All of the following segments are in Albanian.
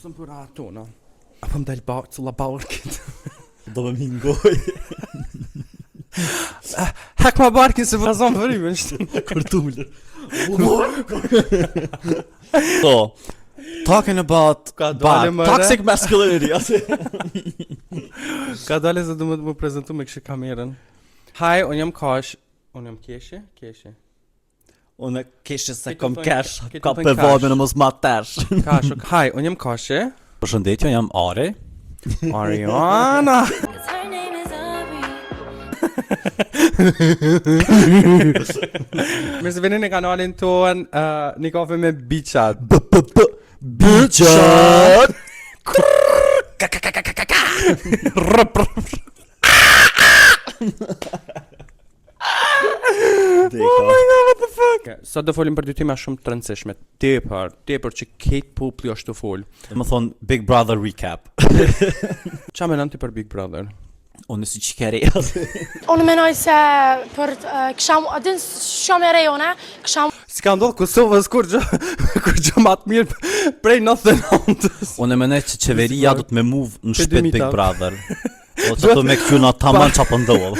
Som på ratorna. Apëm del cilla barkin. Do me mingoj. Hek ma barkin se vazon vërimin. Kërtullër. So, talking about toxic masculinity. Ka dale se du më prezentu me kështë kamerën. Hi, unë jam Kash. Unë jam Keshe. Unë keshe se kom kesh, Ketë ka thënë për Kash. vojme në mos ma tesh. Kash, hi, unë jam Kashe. Përshëndetje, jam Ari. Ariana. Her name is Ari. Mirë se vini në kanalin ton, një kafe me bichat. Bitchat! Oh my god, what the fuck? Sot do folim për dy tema shumë të rëndësishme. Tepër që ketë populli është të fol. Më thonë Big Brother recap. Qa menon ti për Big Brother? Unë si që keri. Unë menoj se për adin shumë e rejone, Si ka ndodhë Kosovës kur gjë ma të mirë prej 99-ës. Unë e menoj që qeveria do të me move në Pe shpet 2000 Big Brother. O që të me këtyuna taman qa pëndohë.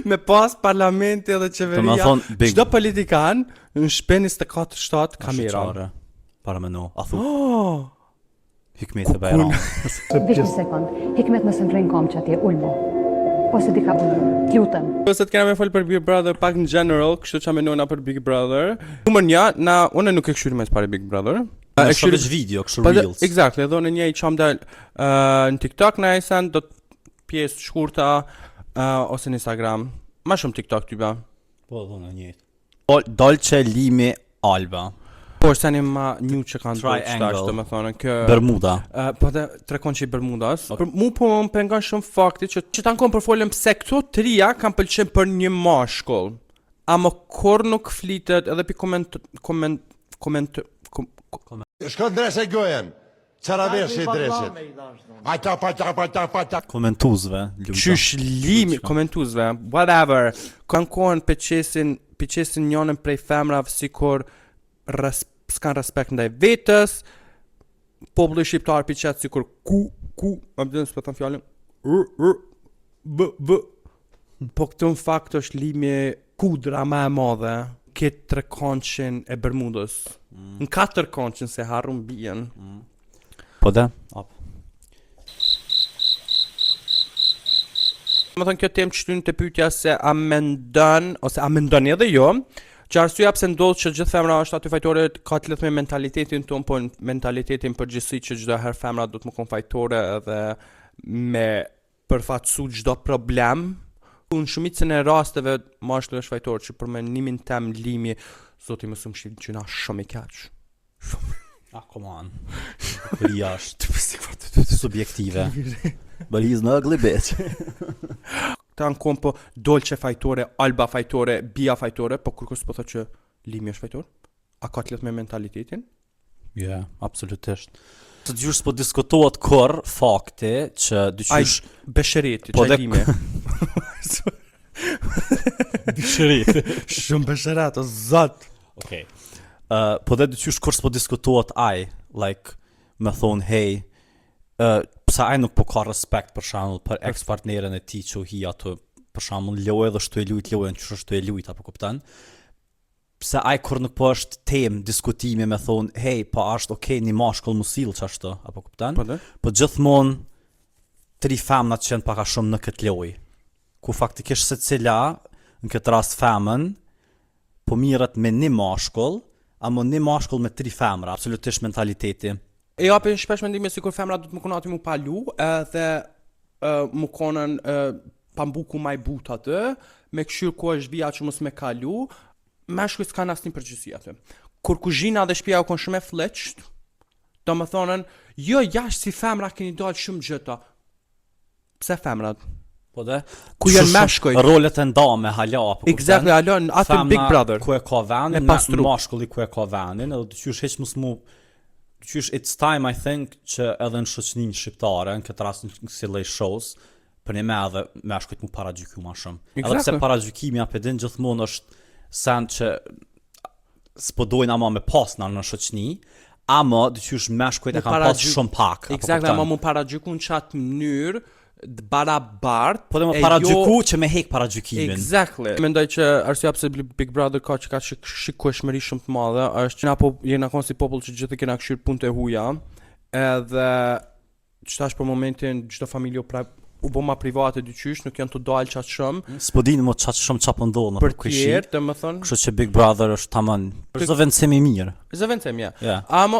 Me pas parlamenti dhe qeveria, Të me thonë Big- çdo politikan në shpe 24/7 kamera. Para me no, a thu, Oh, hikmet e bajram. Vish një sekund, hikmet nëse ndrejnë kom që atje, ullmo. Po se di ka ullmo, lutem. se të kena me folë për Big Brother pak në general, kështu që menona për Big Brother. Numër një, unë nuk e këshyri me të pare Big Brother. E kështë veç video, kështë reels. Exactly, edhe unë një i qam del në TikTok në esen, do të pjesë shkurta ose në Instagram. Ma shumë TikTok ty ba. Po, dhona njëjtë. Dolce Limi Alba. Por se një ma një që kanë Triangle. të me thonë, kë... Bermuda. Po dhe trekon që i Bermudas. Për mu po më pengon shumë fakti që ta kom përfolem se këto të rria kam pëlqen për një mashkull. Ama kur nuk flitet edhe pi Shko drese gojen, qara vesh i dresit. Ata. Komentuzve. qysh limi komentuzve, whatever. Kanë kohën pëqesin njënën prej femrave si kur s'kan respekt ndaj vetës, populli shqiptar pëqet si kur ku, më bëdhen s'po thënë fjallin, b. Po këtë në fakt është limi kudra ma e madhe, këtë trekonqin e Bermudës. Në 4 konqin se harrun bien. Po dhe? Më thënë kjo temë që shtynë të pyetja se a mendon, ose a mendoni edhe jo, që arsyeja pse ndodh që gjithë femra është aty fajtore ka të lidhë me mentalitetin ton, po mentalitetin përgjithësi që çdo herë femra do të më kon fajtore edhe me përfaqësu çdo problem. Në shumicën e rasteve mashkulli është fajtor që për mendimin tem limi zoti më shumë shit gjëna shumë i keq. Ah, come on. Kërja është subjektive. But he's an ugly bitch. Ta në kom po Dolce fajtore, Alba fajtore, Bia fajtore, po kur s'po thot që limi është fajtor? A ka të lidhë me mentalitetin? Yeah, absolutisht. Të dysh s'po diskutohet kur fakti që dyqysh... Beshereti, Po qaj dhe- lime. Dyshërit. Shumë besheret, o zot. Okej. Po dhe dyqysh kur s'po diskutohet like, me thonë, hey, pse ai nuk po ka respekt për shembull për ex-partneren e tij që hi ato për shembull lojë dhe shtu e lut lojën që është e lut apo kupton? Pse ai kur nuk po është temë diskutimi me thonë, hey, po është okay një mashkull mos sill çashtu apo kupton? Po dhe? Po gjithmonë 3 femna që janë pak a shumë në këtë lojë. Ku faktikisht secila në këtë rast femën po mirret me një mashkull, ama një mashkull me 3 femra, absolutisht mentaliteti. E japin shpesh mendime si kur femra do të më konë aty mu palu, edhe mu konën pambuku maj but atë, me këshyrë ku është bia që mos me kalu, meshkuj s'kan asnjë përgjithësi aty. Kur kuzhina dhe shtëpia u konë shumë e fleqt, do më thonën, jo jashtë si femra keni dalë shumë gjëta. Pse femrat? Po dhe? Ku janë meshkuj? Rolet e ndame, hala, apo kupton? Exactly, alon, atë Big Brother. Ku e ka vendin, Me pastru. mashkulli ku e ka vendin, edhe dyqysh heq mos mu... Dyqysh it's time, I think, që edhe në shoqërinë shqiptare, në këtë rast në kësi lej shows, për një me edhe meshkujt mu paragjyku ma shumë. Edhe pse Exactly. paragjykimi apedin gjithmonë është send që s'po dojnë ama me pasna në shoqëni, Amo, dyqysh me shkujt e kam pas shumë pak. Eksakt, ama mu paragjyku në qatë mënyrë barabart. Po dhe më paragjyku që me hek paragjykimin. Exactly. Mendoj që arsyeja pse Big Brother ka shikueshmëri shumë të madhe është që na po jena kon si popull që gjithë kena këshir punë të huaja, edhe çtash për momentin çdo familje u bë ma private dyqysh, nuk janë të dalë qatë shumë. S'po dini më qatë shumë qa po ndodh në Për kushi. tjerë, domethënë, Kështu që Big Brother është tamam, është zëvendësim i mirë. zëvendësim ja. Ja. Ama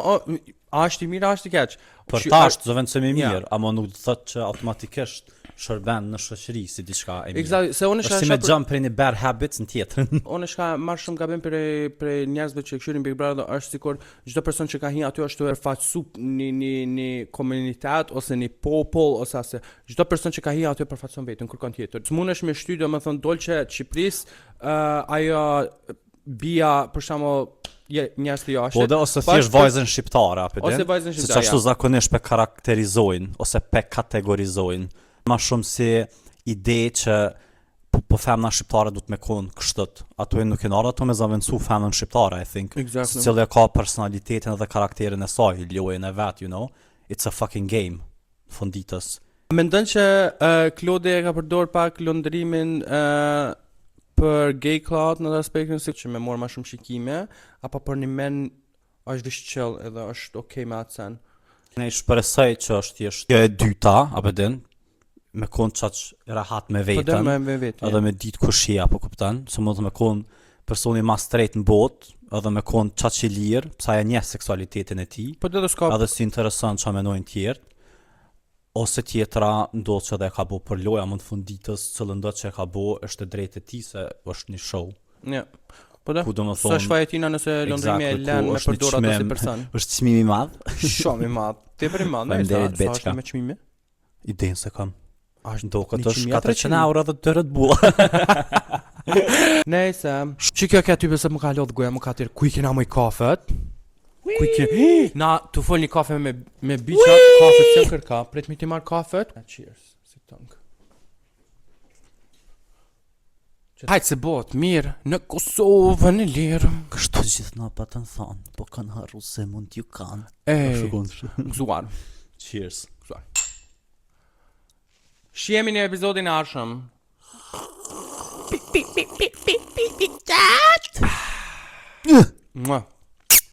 është i mirë, është i keq. Për ta është zëvendësim i Ja. mirë, ama nuk do të thotë që automatikisht shërben në shoqëri si diçka e mirë. Eksakt, se unë Është si me jump prej një bad habits në tjetrën. Unë shka marrë shumë gabim për njerëzve që këshirin Big Brother, është sikur çdo person që ka hi aty është të përfaqësu një komunitet ose një popull ose asë çdo person që ka hi aty përfaqëson vetën kërkon tjetër. S'mundesh me shty domethënë dolçe Shqipërisë, ajo bia për shembull njerëz të jashtë. Po dhe ose thjesht vajzën shqiptare apo Ose vajzën shqiptare, Se ashtu zakonisht pe karakterizojnë ose pe kategorizojnë. Ma shumë si ide që po femna shqiptare du të me konë kështët. Ato e nuk e nërë ato me zavendësu femnën shqiptare, I think. Exactly. Cili ka personalitetin dhe karakterin e saj, lojën e vetë, you know. It's a fucking game, funditës. Mendon që Klodi e ka përdor pak lëndërimin për gay cloud në aspektin se që me morë ma shumë shikime, apo për një men është dishqell edhe është okay me atë sen? Ne i shpresoj që është thjesht kjo e dyta, apo din, me konë qaq rahat me Po dhe vetën, me vetë. edhe me ditë kushia, apo kuptan, se mund të me konë personi ma straight në botë, edhe me konë qaq i lirë, psa e nje seksualitetin e ti, Po dhe s'ka edhe si interesant që menojnë tjertë, ose tjetra ndodhë që dhe e ka bo për loja më në funditës, cëllë ndodhë që e ka bo është e drejtë e ti se është një show. Ja. Po dhe, Ku do më sa thonë- shfajetina nëse lëndërimi e Exactly, len ku me është një përdor ato si çmim. person. Është çmimi i madh. Shumë i madh. Tepër i madh, Faleminderit, sa Beçka. është me çmime? Idenë se kam. Është Do këtë 100.000, është 300.000. 400 euro dhe të Red Bull. Nejse, që kjo ka ty pëse më ka lodh goja, më ka tërë, ku I kena moj kafet? Ku I kena, na të fol një kafe me biçat, kafet se kërka, pret mi ti marr kafet? Cheers, si tëngë. Hajtë se bot, mirë, në Kosovën e lirë. Kështu gjithë na pa të në thonë, po kanë harru se mund t'ju kanë. Ej, gëzuar. Cheers. Shihemi në episodin e ardhshëm. Mua.